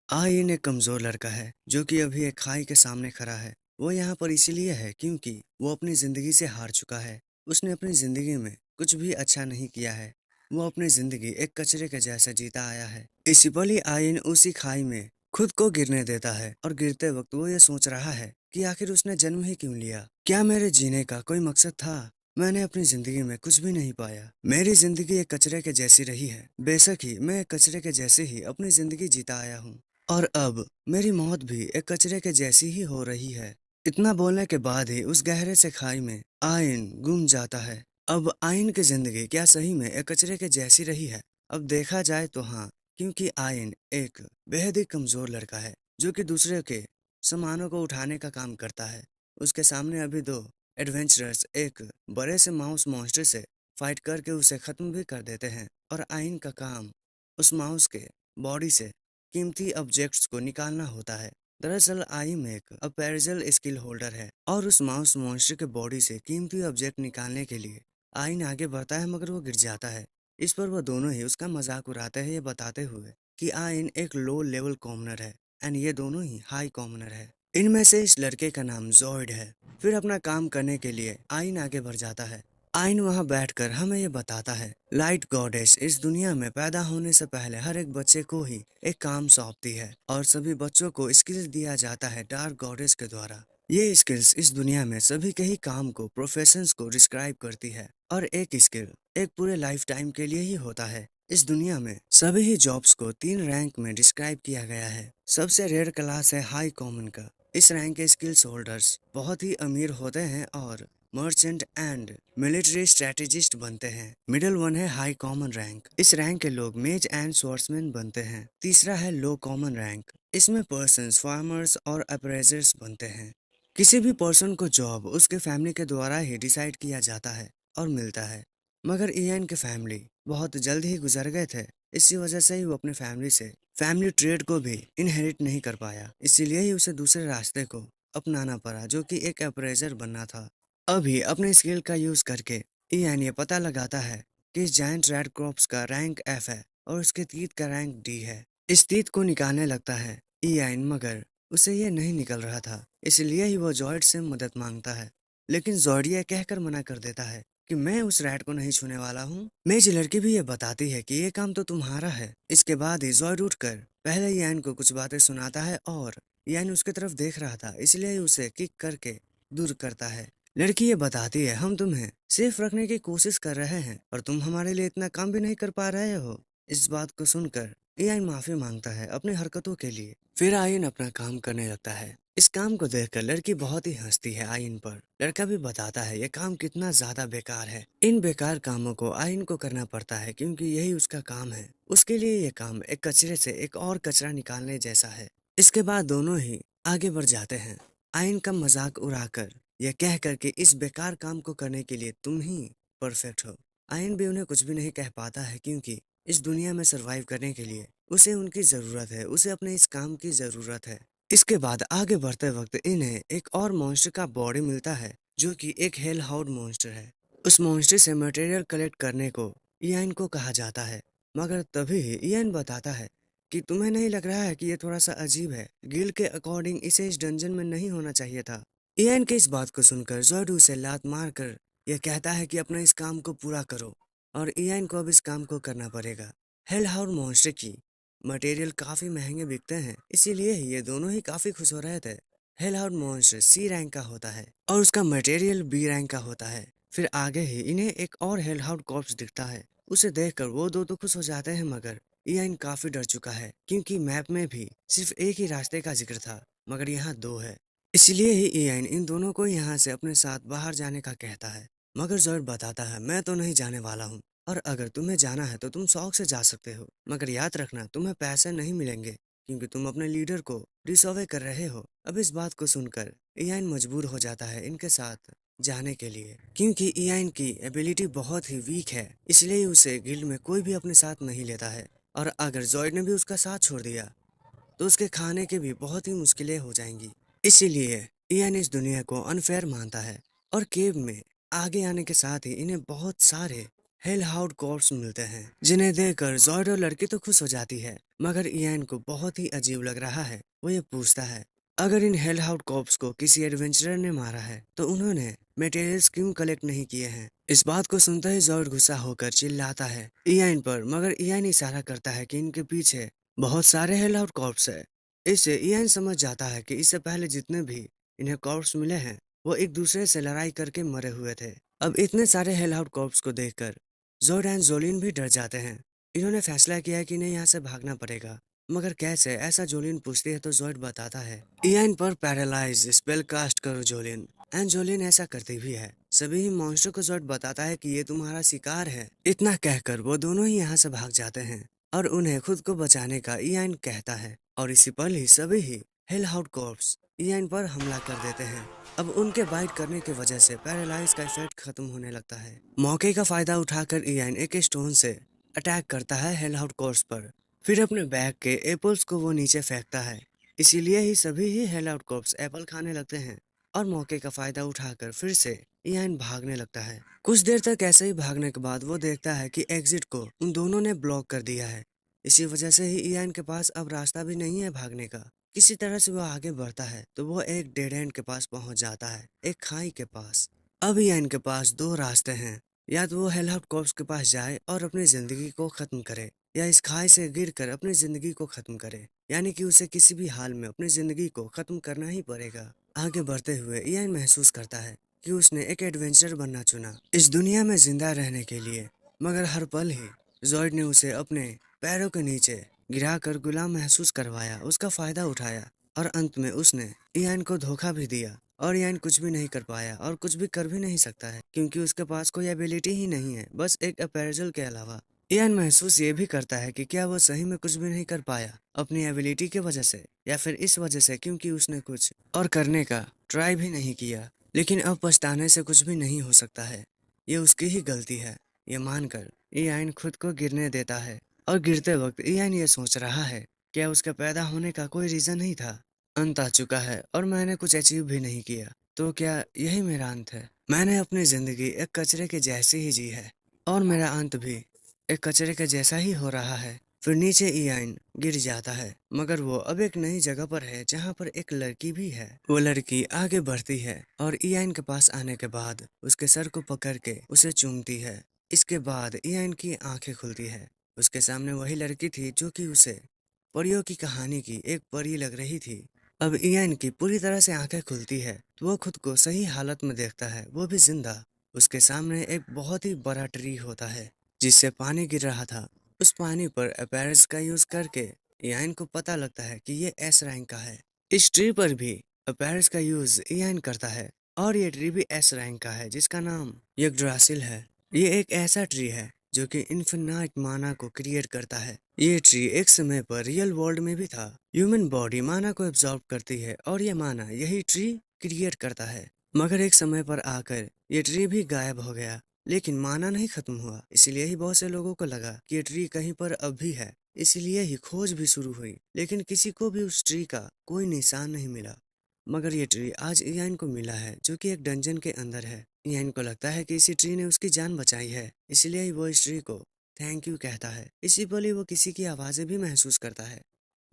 Ion एक कमजोर लड़का है जो कि अभी एक खाई के सामने खड़ा है। वो यहाँ पर इसीलिए है क्योंकि वो अपनी जिंदगी से हार चुका है। उसने अपनी जिंदगी में कुछ भी अच्छा नहीं किया है। वो अपनी जिंदगी एक कचरे के जैसे जीता आया है। इसी पल ही आयन उसी खाई में खुद को गिरने देता है और गिरते वक्त वो ये सोच रहा है कि आखिर उसने जन्म ही क्यों लिया। क्या मेरे जीने का कोई मकसद था? मैंने अपनी जिंदगी में कुछ भी नहीं पाया। मेरी जिंदगी एक कचरे के जैसी रही है। बेशक ही मैं एक कचरे के जैसे ही अपनी जिंदगी जीता आया हूँ और अब मेरी मौत भी एक कचरे के जैसी ही हो रही है। इतना बोलने के बाद ही उस गहरे से खाई में आयन गुम जाता है। अब आयन की जिंदगी क्या सही में एक कचरे के जैसी रही है? अब देखा जाए तो हाँ, क्योंकि आयन एक बेहद ही कमजोर लड़का है जो कि दूसरे के सामानों को उठाने का काम करता है। उसके सामने अभी दो एडवेंचरर्स एक बड़े से माउस मॉन्स्टर से फाइट करके उसे खत्म भी कर देते हैं और आयन का काम उस माउस के बॉडी से कीमती ऑब्जेक्ट्स को निकालना होता है। दरअसल आइम एक अपेरेजल स्किल होल्डर है और उस माउस मॉन्स्टर के बॉडी से कीमती ऑब्जेक्ट निकालने के लिए आइन आगे बढ़ता है मगर वो गिर जाता है। इस पर वो दोनों ही उसका मजाक उड़ाते हैं ये बताते हुए कि आइन एक लो लेवल कॉमनर है एंड ये दोनों ही हाई कॉमनर है। इनमें से इस लड़के का नाम जॉइड है। फिर अपना काम करने के लिए आइन आगे बढ़ जाता है। आइन वहां बैठकर हमें ये बताता है लाइट गॉडेस इस दुनिया में पैदा होने से पहले हर एक बच्चे को ही एक काम सौंपती है और सभी बच्चों को स्किल्स दिया जाता है डार्क गॉडेस के द्वारा। ये स्किल्स इस दुनिया में सभी के ही काम को प्रोफेशंस को डिस्क्राइब करती है और एक स्किल एक पूरे लाइफ टाइम के लिए ही होता है। इस दुनिया में सभी ही जॉब्स को 3 रैंक में डिस्क्राइब किया गया है। सबसे रेयर क्लास है हाई कॉमन का। इस रैंक के स्किल्स होल्डर्स बहुत ही अमीर होते हैं और मर्चेंट एंड मिलिट्री स्ट्रेटेजिस्ट बनते हैं। मिडिल वन है हाई कॉमन रैंक। इस रैंक के लोग मेज एंड स्वॉर्ड्समैन बनते हैं। तीसरा है लो कॉमन रैंक। इसमें पर्सन्स फार्मर्स और अप्रेजर्स बनते हैं। किसी भी पर्सन को जॉब उसके फैमिली के द्वारा ही डिसाइड किया जाता है और मिलता है। मगर इयान के फैमिली बहुत जल्द ही गुजर गए थे। इसी वजह से ही वो अपने फैमिली से फैमिली ट्रेड को भी इनहेरिट नहीं कर पाया। इसीलिए ही उसे दूसरे रास्ते को अपनाना पड़ा जो कि एक अप्रेजर बनना था। अभी अपने स्किल का यूज करके इयान ये पता लगाता है कि इस जायंट रेड क्रॉप्स का रैंक एफ है और उसके तीत का रैंक डी है। इस तीत को निकालने लगता है इयान मगर उसे ये नहीं निकल रहा था। इसलिए ही वो जॉर्ड से मदद मांगता है। लेकिन जॉर्ड ये कहकर मना कर देता है कि मैं उस रैट को नहीं छूने वाला हूँ। मेज लड़की भी ये बताती है कि ये काम तो तुम्हारा है। इसके बाद ही जॉर्ड उठकर पहले यान को कुछ बातें सुनाता है और यान उसकी तरफ देख रहा था इसलिए ही उसे किक करके दूर करता है। लड़की ये बताती है हम तुम्हें सेफ रखने की कोशिश कर रहे हैं और तुम हमारे लिए इतना काम भी नहीं कर पा रहे हो। इस बात को सुनकर एआई माफी मांगता है अपनी हरकतों के लिए। फिर आयन अपना काम करने लगता है। इस काम को देखकर लड़की बहुत ही हंसती है आयन पर। लड़का भी बताता है ये काम कितना ज्यादा बेकार है। इन बेकार कामों को आयन को करना पड़ता है क्योंकि यही उसका काम है। उसके लिए ये काम एक कचरे से एक और कचरा निकालने जैसा है। इसके बाद दोनों ही आगे बढ़ जाते हैं आयन का मजाक उड़ाकर यह कह कर कि इस बेकार काम को करने के लिए तुम ही परफेक्ट हो। आयन भी उन्हें कुछ भी नहीं कह पाता है क्योंकि इस दुनिया में सरवाइव करने के लिए उसे उनकी जरूरत है। उसे अपने इस काम की जरूरत है। इसके बाद आगे बढ़ते वक्त इन्हें एक और मॉन्स्टर का बॉडी मिलता है जो कि एक हेल हाउड मॉन्स्टर है। उस मॉन्स्टर से मटेरियल कलेक्ट करने को इयान को कहा जाता है। मगर तभी इयान बताता है कि तुम्हें नहीं लग रहा है कि ये थोड़ा सा अजीब है? गिल के अकॉर्डिंग इसे इस डंजन में नहीं होना चाहिए था। इयान के इस बात को सुनकर जोड उसे लात मार कर यह कहता है कि अपने इस काम को पूरा करो और इयान को अब इस काम को करना पड़ेगा। हेल हाउड मॉन्स्टर की मटेरियल काफी महंगे बिकते हैं इसीलिए ही ये दोनों ही काफी खुश हो रहे थे। हेलहाउड मॉन्स्टर सी रैंक का होता है और उसका मटेरियल बी रैंक का होता है। फिर आगे ही इन्हें एक और हेलहाउड कॉर्प्स दिखता है। उसे देखकर वो दो तो खुश हो जाते हैं मगर इयान काफी डर चुका है क्योंकि मैप में भी सिर्फ एक ही रास्ते का जिक्र था मगर यहाँ दो है। इसलिए ही इयान इन दोनों को यहाँ से अपने साथ बाहर जाने का कहता है। मगर जॉर्ड बताता है मैं तो नहीं जाने वाला हूँ और अगर तुम्हें जाना है तो तुम शौक से जा सकते हो मगर याद रखना तुम्हें पैसे नहीं मिलेंगे क्योंकि तुम अपने लीडर को डिसऑवे कर रहे हो। अब इस बात को सुनकर इयान मजबूर हो जाता है इनके साथ जाने के लिए क्योंकि इयान की एबिलिटी बहुत ही वीक है इसलिए उसे गिल्ड में कोई भी अपने साथ नहीं लेता है। और अगर जॉयड ने भी उसका साथ छोड़ दिया तो उसके खाने की भी बहुत ही मुश्किलें हो जाएंगी। इसीलिए इयान इस दुनिया को अनफेयर मानता है और केव में आगे आने के साथ ही इन्हें बहुत सारे हेलहाउड कॉर्प्स मिलते हैं, जिन्हें देखकर जॉयड और लड़की तो खुश हो जाती है, मगर इयान को बहुत ही अजीब लग रहा है। वो ये पूछता है, अगर इन हेलहाउड कॉर्प्स को किसी एडवेंचरर ने मारा है तो उन्होंने मटेरियल्स क्यों कलेक्ट नहीं किए हैं। इस बात को सुनते ही जॉयड गुस्सा होकर चिल्लाता है इयान पर, मगर इयान इशारा करता है कि इनके पीछे बहुत सारे हेलहाउड कॉर्प्स है। इससे इयान समझ जाता है कि इससे पहले जितने भी इन्हें कॉर्प्स मिले हैं वो एक दूसरे से लड़ाई करके मरे हुए थे। अब इतने सारे हेलहाउड कॉर्प्स को देखकर जोड एंड जोलिन भी डर जाते हैं। इन्होंने फैसला किया है कि इन्हें यहाँ से भागना पड़ेगा, मगर कैसे, ऐसा जोलिन पूछती है तो जोड बताता है, इयान पर पैरालाइज स्पेल कास्ट करो जोलिन। एंड जोलिन ऐसा करती भी है। सभी ही मॉन्स्टर को जोड बताता है कि ये तुम्हारा शिकार है। इतना कहकर वो दोनों ही यहाँ से भाग जाते हैं और उन्हें खुद को बचाने का इयान कहता है, और इसी पल ही सभी ही हेलहाउड कॉर्प्स इयान पर हमला कर देते हैं। अब उनके बाइट करने की वजह से पैरालाइज का इफेक्ट खत्म होने लगता है। मौके का फायदा उठाकर इयान एक स्टोन से अटैक करता है हेलहाउड कोर्स पर। फिर अपने बैग के एप्पल्स को वो नीचे फेंकता है। इसीलिए ही सभी ही हेलहाउड कॉर्प्स एप्पल खाने लगते हैं और मौके का फायदा उठाकर फिर से इयान भागने लगता है। कुछ देर तक ऐसे ही भागने के बाद वो देखता है कि एग्जिट को उन दोनों ने ब्लॉक कर दिया है। इसी वजह से ही इयान के पास अब रास्ता भी नहीं है भागने का। किसी तरह से वो आगे बढ़ता है तो वो एक डेड एंड के पास पहुंच जाता है, एक खाई के पास। अब इयान के पास दो रास्ते हैं, या तो वो हेलहाउड कॉर्प्स के पास जाए और अपनी जिंदगी को खत्म करे, या इस खाई से गिरकर अपनी जिंदगी को खत्म करे, यानी कि उसे किसी भी हाल में अपनी जिंदगी को खत्म करना ही पड़ेगा। आगे बढ़ते हुए इयान महसूस करता है कि उसने एक एडवेंचर बनना चुना इस दुनिया में जिंदा रहने के लिए, मगर हर पल ही जॉयड ने उसे अपने पैरों के नीचे गिराकर गुलाम महसूस करवाया, उसका फायदा उठाया और अंत में उसने इयान को धोखा भी दिया। और इयान कुछ भी नहीं कर पाया और कुछ भी कर भी नहीं सकता है, क्योंकि उसके पास कोई एबिलिटी ही नहीं है, बस एक अपेरेजल के अलावा। इयान महसूस ये भी करता है कि क्या वो सही में कुछ भी नहीं कर पाया अपनी एबिलिटी की वजह से, या फिर इस वजह से क्योंकि उसने कुछ और करने का ट्राई भी नहीं किया। लेकिन अब पछताने से कुछ भी नहीं हो सकता है, ये उसकी ही गलती है। ये मानकर इयान खुद को गिरने देता है, और गिरते वक्त इयान ये सोच रहा है, क्या उसके पैदा होने का कोई रीजन नहीं था। अंत आ चुका है और मैंने कुछ अचीव भी नहीं किया, तो क्या यही मेरा अंत है। मैंने अपनी जिंदगी एक कचरे के जैसी ही जी है, और मेरा अंत भी एक कचरे के जैसा ही हो रहा है। फिर नीचे इयान गिर जाता है, मगर वो अब एक नई जगह पर है जहाँ पर एक लड़की भी है। वो लड़की आगे बढ़ती है और इयान के पास आने के बाद उसके सर को पकड़ के उसे चूमती है। इसके बाद इयान की आंखें खुलती है। उसके सामने वही लड़की थी जो कि उसे परियों की कहानी की एक परी लग रही थी। अब इयान की पूरी तरह से आंखें खुलती है तो वो खुद को सही हालत में देखता है, वो भी जिंदा। उसके सामने एक बहुत ही बड़ा ट्री होता है जिससे पानी गिर रहा था। उस पानी पर अपैरल्स का यूज करके इयान को पता लगता है कि ये एस रैंक का है। इस ट्री पर भी अपैरल्स का यूज इयान करता है, और ये ट्री भी एस रैंक का है जिसका नाम यग्ड्रासिल है। ये एक ऐसा ट्री है जो कि इन्फिनाइट माना को क्रिएट करता है। ये ट्री एक समय पर रियल वर्ल्ड में भी था। ह्यूमन बॉडी माना को एब्जॉर्ब करती है और ये माना यही ट्री क्रिएट करता है। मगर एक समय पर आकर ये ट्री भी गायब हो गया, लेकिन माना नहीं खत्म हुआ। इसलिए ही बहुत से लोगों को लगा कि ये ट्री कहीं पर अब भी है, इसलिए ही खोज भी शुरू हुई, लेकिन किसी को भी उस ट्री का कोई निशान नहीं मिला। मगर ये ट्री आज इयान को मिला है जो कि एक डंजन के अंदर है। इयान को लगता है कि इसी ट्री ने उसकी जान बचाई है, इसलिए ही वो इस ट्री को थैंक यू कहता है। इसी पल ही वो किसी की आवाज़ें भी महसूस करता है,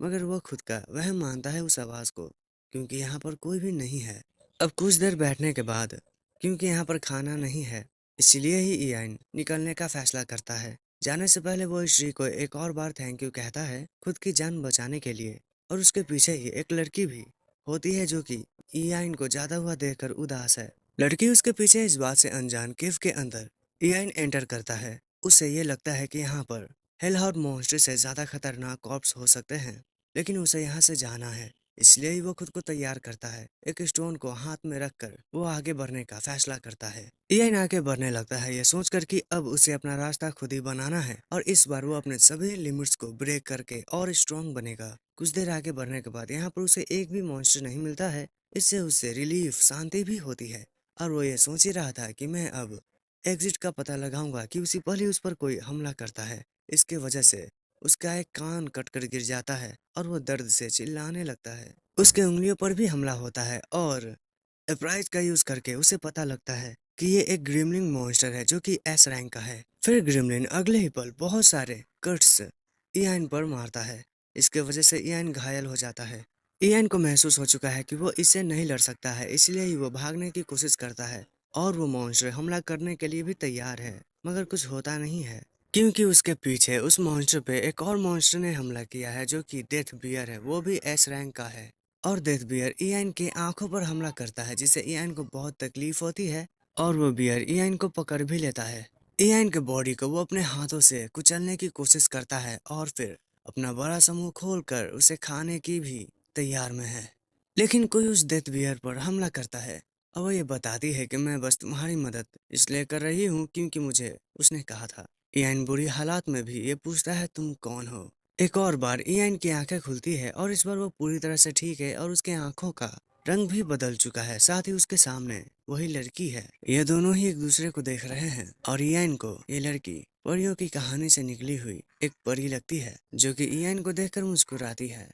मगर वो खुद का वह मानता है उस आवाज़ को, क्योंकि यहाँ पर कोई भी नहीं है। अब कुछ देर बैठने के बाद, क्योंकि यहाँ पर खाना नहीं है, इसलिए ही इयान निकलने का फैसला करता है। जाने से पहले वो इस ट्री को एक और बार थैंक यू कहता है खुद की जान बचाने के लिए। और उसके पीछे ही एक लड़की भी होती है जो कि इयान को जाता हुआ देखकर उदास है। लड़की उसके पीछे इस बात से अनजान केव के अंदर इयान एंटर करता है। उसे ये लगता है कि यहाँ पर हेलहाउड मॉन्स्टर से ज्यादा खतरनाक कॉर्प्स हो सकते हैं, लेकिन उसे यहाँ से जाना है। इसलिए ही वो खुद को तैयार करता है। एक स्टोन को हाथ में रखकर वो आगे बढ़ने का फैसला करता है। इयान आगे बढ़ने लगता है ये सोचकर कि अब उसे अपना रास्ता खुद ही बनाना है, और इस बार वो अपने सभी लिमिट्स को ब्रेक करके और स्ट्रॉन्ग बनेगा। कुछ देर आगे बढ़ने के बाद यहाँ पर उसे एक भी मॉन्स्टर नहीं मिलता है। इससे उसे रिलीफ, शांति भी होती है, और वो ये सोच ही रहा था कि मैं अब एग्जिट का पता लगाऊंगा कि उसी पल ही उस पर कोई हमला करता है। इसके वजह से उसका एक कान कटकर गिर जाता है और वो दर्द से चिल्लाने लगता है। उसके उंगलियों पर भी हमला होता है, और एप्राइज का यूज करके उसे पता लगता है कि ये एक ग्रिमलिन मॉन्स्टर है जो कि एस रैंक का है। फिर ग्रिमलिन अगले ही पल बहुत सारे कट्स इयान पर मारता है। इसके वजह से इयान घायल हो जाता है। इयान को महसूस हो चुका है कि वो इससे नहीं लड़ सकता है, इसलिए ही वो भागने की कोशिश करता है और वो मॉन्स्टर हमला करने के लिए भी तैयार है, मगर कुछ होता नहीं है क्योंकि उसके पीछे उस मॉन्स्टर पे एक और मॉन्स्टर ने हमला किया है जो कि डेथ बियर है, वो भी एस रैंक का है। और डेथ बियर इयान के आंखों पर हमला करता है जिससे इयान को बहुत तकलीफ होती है और वो बियर इयान को पकड़ भी लेता है। इयान के बॉडी को वो अपने हाथों से कुचलने की कोशिश करता है और फिर अपना बड़ा सा मुंह खोलकर उसे खाने की भी तैयार में है। लेकिन कोई उस डेथ बियर पर हमला करता है और वो ये बताती है कि मैं बस तुम्हारी मदद इसलिए कर रही हूँ क्योंकि मुझे उसने कहा था। इयान बुरी हालात में भी ये पूछता है तुम कौन हो। एक और बार इयान की आंखें खुलती है और इस बार वो पूरी तरह से ठीक है और उसके आंखों का रंग भी बदल चुका है, साथ ही उसके सामने वही लड़की है। ये दोनों ही एक दूसरे को देख रहे हैं और इयान को ये लड़की परियों की कहानी से निकली हुई एक परी लगती है जो कि इयान को देखकर मुस्कुराती है।